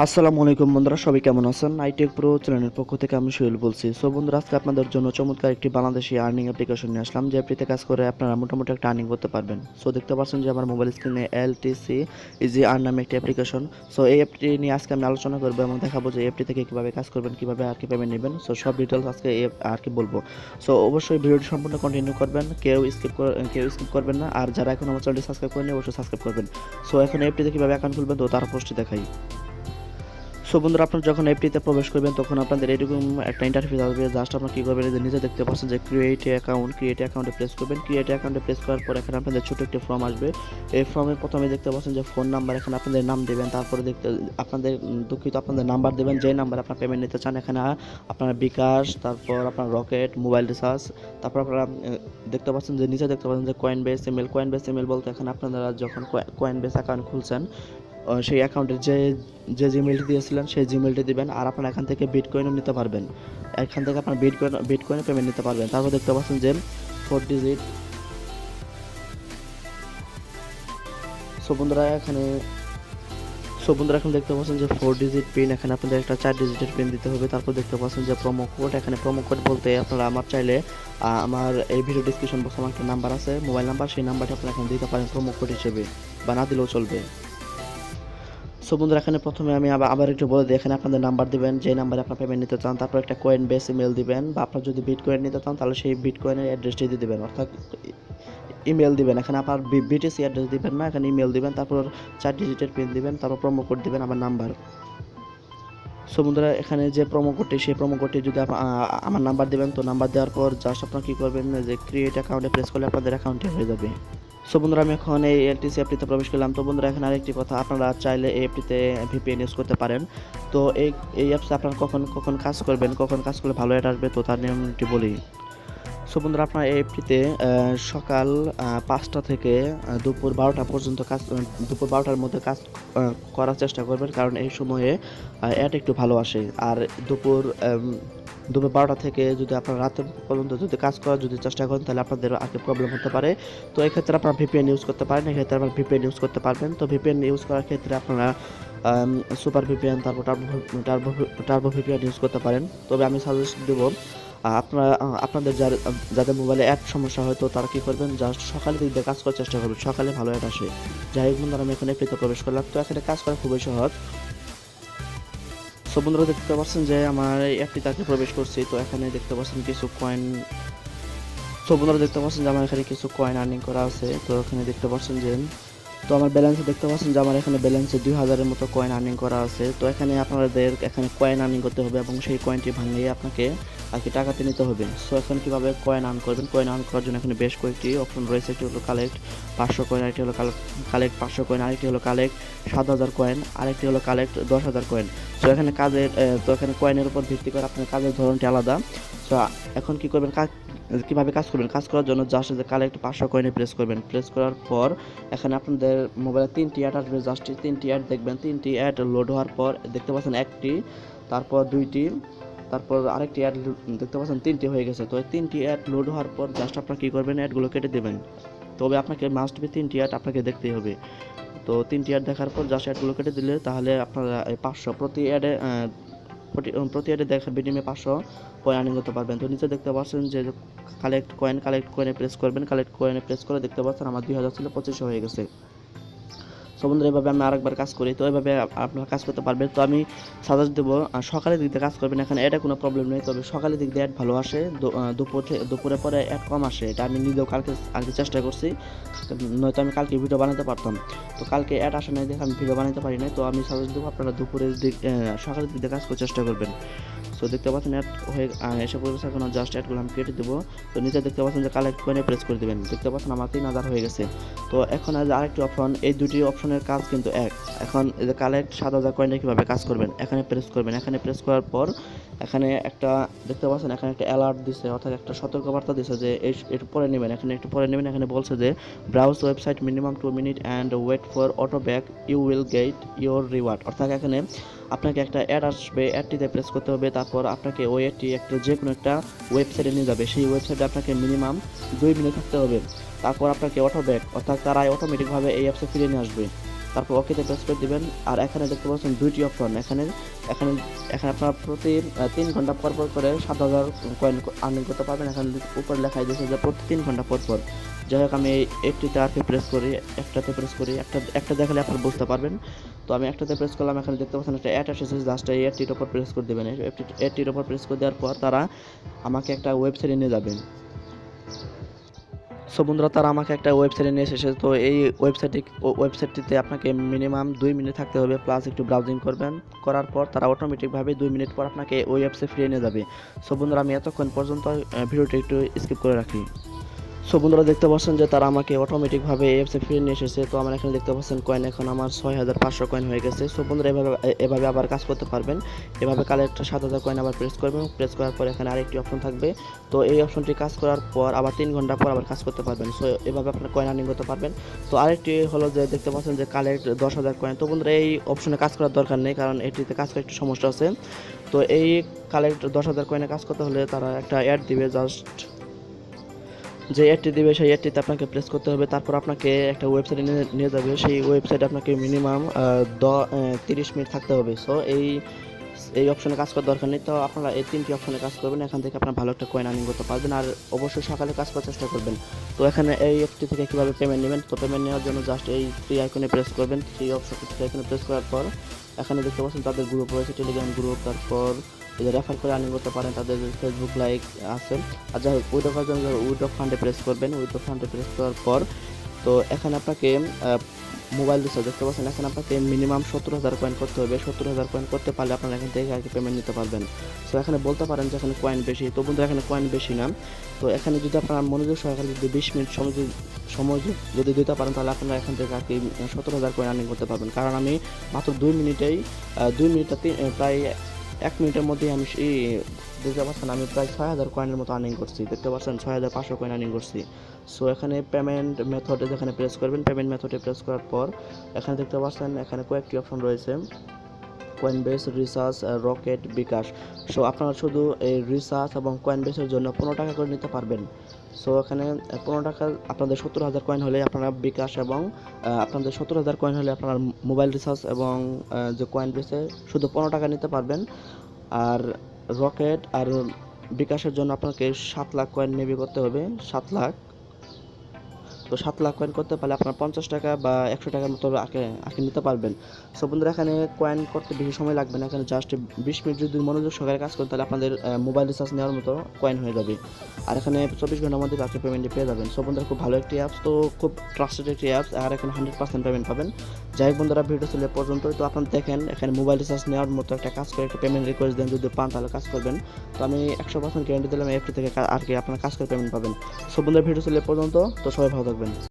আসসালামু আলাইকুম বন্ধুরা, সবাই কেমন আছেন? আইটেক প্রো চ্যানেলের পক্ষ থেকে আমি সোহেল বলছি। সো বন্ধুরা, আজকে আপনাদের জন্য চমৎকার একটি বাংলাদেশি আর্নিং অ্যাপ্লিকেশন নিয়ে আসলাম, যে অ্যাপটিতে কাজ করে আপনারা মোটামুটি একটা আর্নিং করতে পারবেন। সো দেখতে পাচ্ছেন যে আমার মোবাইল স্ক্রিনে এলটিসি ইজি আর্ন নামে একটি অ্যাপ্লিকেশন। সো এই অ্যাপটি নিয়ে আজকে আমি আলোচনা করবো এবং দেখাবো যে অ্যাপটি থেকে কীভাবে কাজ করবেন, কীভাবে আর কি পেমেন্ট নেবেন। সো সব ডিটেলস আজকে আর কি বলবো। সো অবশ্যই ভিডিওটি সম্পূর্ণ কন্টিনিউ করবেন, কেউ স্কিপ করবেন না। আর যারা এখন আমার চ্যানেলটি সাবস্ক্রাইব করেনি অবশ্যই সাবস্ক্রাইব করবেন। সো এখন অ্যাপটিতে কীভাবে অ্যাকাউন্ট খুলবেন তো তার পোস্টটি দেখাই। সো বন্ধুরা, আপনারা যখন অ্যাপটিতে প্রবেশ করবেন তখন আপনাদের এরকম একটা ইন্টারফেস আসবে। জাস্ট আপনারা কী করবেন, যে নিচে দেখতে পাচ্ছেন যে ক্রিয়েট অ্যাকাউন্টে প্রেস করবেন। ক্রিয়েট অ্যাকাউন্টে প্রেস করার পর এখানে আপনাদের ছোটো একটি ফর্ম আসবে। এই ফর্মে প্রথমে দেখতে পাচ্ছেন যে ফোন নাম্বার, এখানে আপনাদের নাম দেবেন। তারপরে আপনাদের নাম্বার দেবেন, যে নাম্বার আপনার পেমেন্ট নিতে চান। এখানে আপনার বিকাশ, তারপর আপনার রকেট, মোবাইল রিচার্জ। তারপর আপনারা দেখতে পাচ্ছেন যে নিচে দেখতে পাচ্ছেন যে কয়েনবেস ইমেল বলতে এখানে আপনারা যখন কয়েনবেস অ্যাকাউন্ট খুলছেন সেই অ্যাকাউন্টের যে জিমেলটি দিয়েছিলেন সেই জিমেলটি দিবেন। আর আপনারা এখান থেকে বিটকয়েনও নিতে পারবেন, এখান থেকে আপনার বিটকয়েনে পেমেন্ট নিতে পারবেন। তারপর দেখতে পাচ্ছেন যে 4 ডিজিট। সো বন্ধুরা এখন দেখতে পাচ্ছেন যে 4 ডিজিট পিন, এখানে আপনাদের একটা 4 ডিজিটের পিন দিতে হবে। তারপর দেখতে পাচ্ছেন যে প্রোমো কোড, এখানে প্রোমো কোড বলতে আপনারা আমার চাইলে আমার এই ভিডিও ডিসক্রিপশন বক্সে আমার একটা নাম্বার আছে, মোবাইল নাম্বার, সেই নাম্বারটা আপনারা এখানে দিতে পারেন প্রোমো কোড হিসেবে, বা না দিলেও চলবে। সো বন্ধুরা, এখানে প্রথমে আমি আবার একটু বলে দিই, এখানে আপনাদের নাম্বার দিবেন যে নাম্বারে আপনার পেমেন্ট নিতে চান। তারপর একটা কয়েন বেস ইমেল দিবেন, বা আপনার যদি বিটকয়েন নিতে চান তাহলে সেই বিটকয়েনের অ্যাড্রেসটি দিয়ে দিবেন, অর্থাৎ ইমেল দিবেন। এখানে আপনার বিটিসি অ্যাড্রেস দিবেন না, এখানে ইমেল দিবেন। তারপর 4 ডিজিটের পিন দিবেন, তারপর প্রোমো কোড দিবেন, আমার নাম্বার। সো বন্ধুরা, এখানে যে প্রোমো কোডটি, সেই প্রোমো কোডটি যদি আমার নাম্বার দিবেন, তো নাম্বার দেওয়ার পর জাস্ট আপনারা কী করবেন, যে ক্রিয়েট অ্যাকাউন্টে প্রেস করলে আপনাদের অ্যাকাউন্টে হয়ে যাবে। সো বন্ধুরা, আমি এখন এই এলটিসি অ্যাপটিতে প্রবেশ করলাম। তো বন্ধুরা, এখানে আরেকটি কথা, আপনারা চাইলে এই অ্যাপটিতে ভিপিএন ইউজ করতে পারেন। তো এই অ্যাপসে আপনারা কখন কাজ করবেন, কখন কাজ করলে ভালো অ্যাড আসবে, তো তার নিয়মটি বলি। সো বন্ধুরা, আপনার এই অ্যাপটিতে সকাল 5টা থেকে দুপুর 12টা পর্যন্ত দুপুর 12টার মধ্যে কাজ করার চেষ্টা করবেন, কারণ এই সময়ে অ্যাড একটু ভালো আসে। আর দুপুর 12টা থেকে যদি আপনারা রাত পর্যন্ত যদি কাজ করার চেষ্টা করেন তাহলে আপনাদের আগে প্রবলেম হতে পারে। তো এই ক্ষেত্রে আপনারা ভিপিএন ইউজ করতে পারেন, এক্ষেত্রে আপনারা ভিপিএন ইউজ করতে পারবেন। তো ভিপিএন ইউজ করার ক্ষেত্রে আপনারা সুপার ভিপিএন, তারপর টার্বো ভিপিএন ইউজ করতে পারেন। তবে আমি সাজেস্ট দেবো আপনাদের যাদের মোবাইলে অ্যাড সমস্যা হয়, তো তারা কী করবেন, জাস্ট সকালের দিক দিয়ে কাজ করার চেষ্টা করবেন, সকালে ভালো অ্যাড আসে। যাই হোক বন্ধুরা, আমি এখানে অ্যাপটিতে প্রবেশ করলাম। তো এখানে কাজ করা খুবই সহজ। সো বন্ধুরা, দেখতে পাচ্ছেন যে আমার এই অ্যাপটিতে প্রবেশ করছি। তো এখানে দেখতে পাচ্ছেন কিছু কয়েন। সো বন্ধুরা, দেখতে পাচ্ছেন যে আমার এখানে কিছু কয়েন আর্নিং করা আছে। তো এখানে দেখতে পাচ্ছেন যে আমার ব্যালেন্সে দেখতে পাচ্ছেন যে আমার এখানে ব্যালেন্সে 2000-এর মতো কয়েন আর্নিং করা আছে। তো এখানে আপনাদের এখানে কয়েন আর্নিং করতে হবে এবং সেই কয়েনটি ভাঙিয়ে আপনাকে আর কি টাকাতে নিতে হবে। সো এখন কীভাবে কয়েন আর্ন করবেন, কয়েন আর্ন করার জন্য এখানে বেশ কয়েকটি অপশন রয়েছে। একটি হলো কালেক্ট 500 কয়েন, আরেকটি হলো কালেক্ট 500 কয়েন, আরেকটি হলো কালেক্ট 7000 কয়েন, আরেকটি হলো কালেক্ট 10,000 কয়েন। সো এখানে এখানে কয়েনের উপর ভিত্তি করে আপনার কাজের ধরনটি আলাদা। সো এখন কী করবেন, কীভাবে কাজ করবেন, কাজ করার জন্য জাস্ট যে কালেক্ট 500 কয়েনে প্রেস করবেন। প্রেস করার পর এখানে আপনাদের মোবাইলে 3টি অ্যাড আসবে, জাস্ট 3টি অ্যাড দেখবেন। 3টি অ্যাড লোড হওয়ার পর দেখতে পাচ্ছেন 1টি, তারপর 2টি, তারপর আরেকটি অ্যাড দেখতে পাচ্ছেন 3টি হয়ে গেছে। তো এই 3টি অ্যাড লোড হওয়ার পর জাস্ট আপনারা কী করবেন, অ্যাডগুলো কেটে দেবেন। তবে আপনাকে মাস্ট বি 3টি অ্যাড আপনাকে দেখতেই হবে। তো 3টি অ্যাড দেখার পর জাস্ট অ্যাডগুলো কেটে দিলে তাহলে আপনারা 500 প্রতি অ্যাডে দেখার বিনিময়ে 500 কয়েন আর্নিং করতে পারবেন। তো নিচে দেখতে পাচ্ছেন যে কালেক্ট কয়েনে প্রেস করবেন। কালেক্ট কয়েনে প্রেস করে দেখতে পাচ্ছেন আমার 2000 ছিল 2500 হয়ে গেছে। সো বন্ধুরা, এভাবে আমি আরেকবার কাজ করি, তো এভাবে আপনারা কাজ করতে পারবেন। তো আমি সাজেস্ট দেবো সকালের দিক দিয়ে কাজ করবেন, এখানে অ্যাডে কোনো প্রবলেম নেই। তবে সকালের দিক দিয়ে অ্যাড ভালো আসে, দুপুরে পরে অ্যাড কম আসে। এটা আমি নিজেও কালকে চেষ্টা করছি, নয়তো আমি কালকে ভিডিও বানাতে পারতাম। তো কালকে অ্যাড আসে নাই দেখে আমি ভিডিও বানাতে পারি নাই। তো আমি সাজেস্ট দেবো আপনারা সকালের দিক দিয়ে কাজ করার চেষ্টা করবেন। সো দেখতে পাচ্ছেন অ্যাড হয়ে এসে পড়েছে, এখন জাস্ট অ্যাডগুলো আমি কেটে দেবো। তো নিচে দেখতে পাচ্ছেন যে কালেক্ট কয়েনে প্রেস করে দেবেন। দেখতে পাচ্ছেন আমার 3000 হয়ে গেছে। তো এখন আরেকটি অপশন, এই দুটি অপশনের কাজ কিন্তু এক। এখন এই যে কালেক্ট 7000 কয়েনে কীভাবে কাজ করবেন, এখানে প্রেস করবেন। এখানে প্রেস করার পর এখানে একটা দেখতে পাচ্ছেন এখানে একটা অ্যালার্ট দিছে, অর্থাৎ একটা সতর্কবার্তা দিছে যে একটু পরে নেবেন। এখানে বলছে যে browse website minimum 2 minute and wait for auto back, you will get your reward. অর্থাৎ এখানে আপনাকে একটা অ্যাড আসবে, অ্যাডটিতে প্রেস করতে হবে। তারপর আপনাকে ওই অ্যাডটি যে কোনো একটা ওয়েবসাইটে নিয়ে যাবে, সেই ওয়েবসাইটে আপনাকে মিনিমাম 2 মিনিট থাকতে হবে। তারপর আপনাকে অটো ব্যাক, অর্থাৎ তারাই অটোমেটিকভাবে এই অ্যাপসে ফিরে নিয়ে আসবে। তারপর ওকেতে প্রেস করে দিবেন। আর এখানে দেখতে পাচ্ছেন দুইটি অপশন, এখানে এখানে এখানে আপনারা প্রতি 3 ঘন্টা পর পর করে 7,000 কয়েন আর্নিং করতে পারবেন। এখানে উপরে লেখাই দিয়েছে যে প্রতি 3 ঘন্টা পর পর। যাই হোক, আমি একটিতে আর কি প্রেস করি, একটাতে প্রেস করি, একটা দেখালে আপনারা বুঝতে পারবেন। তো আমি একটাতে প্রেস করলাম, এখানে দেখতে পাচ্ছেন একটা অ্যাড এসেছে, জাস্ট এই অ্যাডটির উপর প্রেস করে দেবেন। অ্যাডটির উপর প্রেস করে দেওয়ার পর তারা আমাকে একটা ওয়েবসাইটে নিয়ে যাবেন। সো বন্ধুরা, তারা আমাকে একটা ওয়েবসাইটে নিয়ে এসেছে। তো এই ওয়েবসাইটটিতে আপনাকে মিনিমাম 2 মিনিট থাকতে হবে, প্লাস একটু ব্রাউজিং করবেন। করার পর তারা অটোমেটিকভাবে 2 মিনিট পর আপনাকে ওই অ্যাপসে ফিরিয়ে নিয়ে যাবে। সো বন্ধুরা, আমি এতক্ষণ পর্যন্ত ভিডিওটি একটু স্কিপ করে রাখি। সো বন্ধুরা, দেখতে পাচ্ছেন যে তারা আমাকে অটোমেটিকভাবে এই অ্যাপসে ফিরিয়ে নিয়ে এসেছে। তো আমার এখানে দেখতে পাচ্ছেন কয়েন এখন আমার 6,500 কয়েন হয়ে গেছে। সো বন্ধুরা, এভাবে আবার কাজ করতে পারবেন। এভাবে কালেক্ট 7,000 কয়েন আবার প্রেস করবেন। প্রেস করার পর এখানে আরেকটি অপশন থাকবে। তো এই অপশনটি কাজ করার পর আবার 3 ঘন্টা পর আবার কাজ করতে পারবেন। সো এভাবে আপনার কয়েন আর্নিং করতে পারবেন। তো আরেকটি হলো যে দেখতে পাচ্ছেন যে কালেক্ট 10,000 কয়েন। তো বন্ধুরা, এই অপশনে কাজ করার দরকার নেই, কারণ এটিতে কাজ করার একটু সমস্যা আছে। তো এই কালেক্ট 10,000 কয়েনে কাজ করতে হলে তারা একটা অ্যাড দিবে, জাস্ট যে অ্যাডটি দিবে সেই অ্যাডটিতে আপনাকে প্রেস করতে হবে। তারপর আপনাকে একটা ওয়েবসাইটে নিয়ে যাবে। সেই ওয়েবসাইটে আপনাকে মিনিমাম 30 মিনিট থাকতে হবে। সো এই অপশনে কাজ করার দরকার নেই। তো আপনারা এই 3টি অপশনে কাজ করবেন, এখান থেকে আপনারা ভালো একটা কয়েন আর্নিং করতে পারবেন। আর অবশ্যই সকালে কাজ করার চেষ্টা করবেন। তো এখানে এই অ্যাপটি থেকে কীভাবে পেমেন্ট নেবেন, তো পেমেন্ট নেওয়ার জন্য জাস্ট এই 3 আইকনে প্রেস করবেন। 3 আইকনে প্রেস করার পর এখানে দেখতে পাচ্ছেন তাদের গ্রুপ রয়েছে, টেলিগ্রাম গ্রুপ। তারপর এদের রেফার করে আর্নিং করতে পারেন, তাদের ফেসবুক লাইক আছে। আর যাই হোক, উইথড্র করার জন্য উইথড্র ফান্ডে প্রেস করবেন। উইথড্র ফান্ডে প্রেস করার পর তো এখানে আপনাকে মোবাইল রিচার্জ দেখতে পাচ্ছেন, এখানে আপনাকে মিনিমাম 70,000 কয়েন করতে হবে। 70,000 কয়েন করতে পারলে আপনারা এখান থেকে আর কি পেমেন্ট নিতে পারবেন। সো এখানে বলতে পারেন যে এখানে কয়েন বেশি, তো বন্ধুরা এখানে কয়েন বেশি না। তো এখানে যদি আপনারা মনোযোগ সহকারে যদি 20 মিনিট সময় যদি দিতে পারেন, তাহলে আপনারা এখান থেকে আর কি 70,000 কয়েন আর্নিং করতে পারবেন। কারণ আমি মাত্র 2 মিনিটেই 2 মিনিট প্রায় 1 মিনিটের মধ্যেই আমি দেখতে পাচ্ছেন আমি প্রায় 6,000 কয়েনের মতো আর্নিং করছি। দেখতে পাচ্ছেন 6,500 কয়েন আর্নিং করছি। সো এখানে পেমেন্ট মেথডে যেখানে প্রেস করবেন, পেমেন্ট মেথডে প্রেস করার পর এখানে দেখতে পাচ্ছেন এখানে কয়েকটি অপশন রয়েছে, কয়েনবেস, রিসার্চ, রকেট, বিকাশ। সো আপনারা শুধু এই রিসার্চ এবং কয়েনবেসের জন্য 15 টাকা করে নিতে পারবেন। সো এখানে 15 টাকা আপনাদের 70,000 কয়েন হলে আপনারা বিকাশ এবং আপনাদের 70,000 কয়েন হলে আপনারা মোবাইল রিসার্চ এবং যে কয়েনবেসে শুধু 15 টাকা নিতে পারবেন। আর রকেট আর বিকাশের জন্য আপনাকে 7 লাখ কয়েন মেবি করতে হবে, 7 লাখ। তো 7 লাখ কয়েন করতে পারলে আপনার 50 টাকা বা 100 টাকার মতো আগে নিতে পারবেন। সো বন্ধুরা, এখানে কয়েন করতে বেশি সময় লাগবে না, এখানে জাস্ট 20 মিনিট যদি মনোযোগ সহকারে কাজ করেন তাহলে আপনাদের মোবাইল রিচার্জ নেওয়ার মতো কয়েন হয়ে যাবে। আর এখানে 24 ঘন্টার মধ্যে আপনি পেমেন্টটি পেয়ে যাবেন। সো বন্ধুরা, খুব ভালো একটি অ্যাপস, তো খুব ট্রাস্টেড একটি অ্যাপস। আর এখানে 100% পেমেন্ট পাবেন। যাই হোক বন্ধুরা, ভিডিও ছিল পর্যন্তই। তো আপনারা দেখেন এখানে মোবাইল রিচার্জ নেওয়ার মতো একটা কাজ করে একটা পেমেন্ট রিকোয়েস্ট দেন, যদি পান তাহলে কাজ করবেন। তো আমি 100% গ্যারান্টি দিলাম অ্যাপটি থেকে আর কি আপনারা কাজ করে পেমেন্ট পাবেন। সো বন্ধুরা, ভিডিও ছিল পর্যন্ত। তো সবাই ভালো থাকবেন।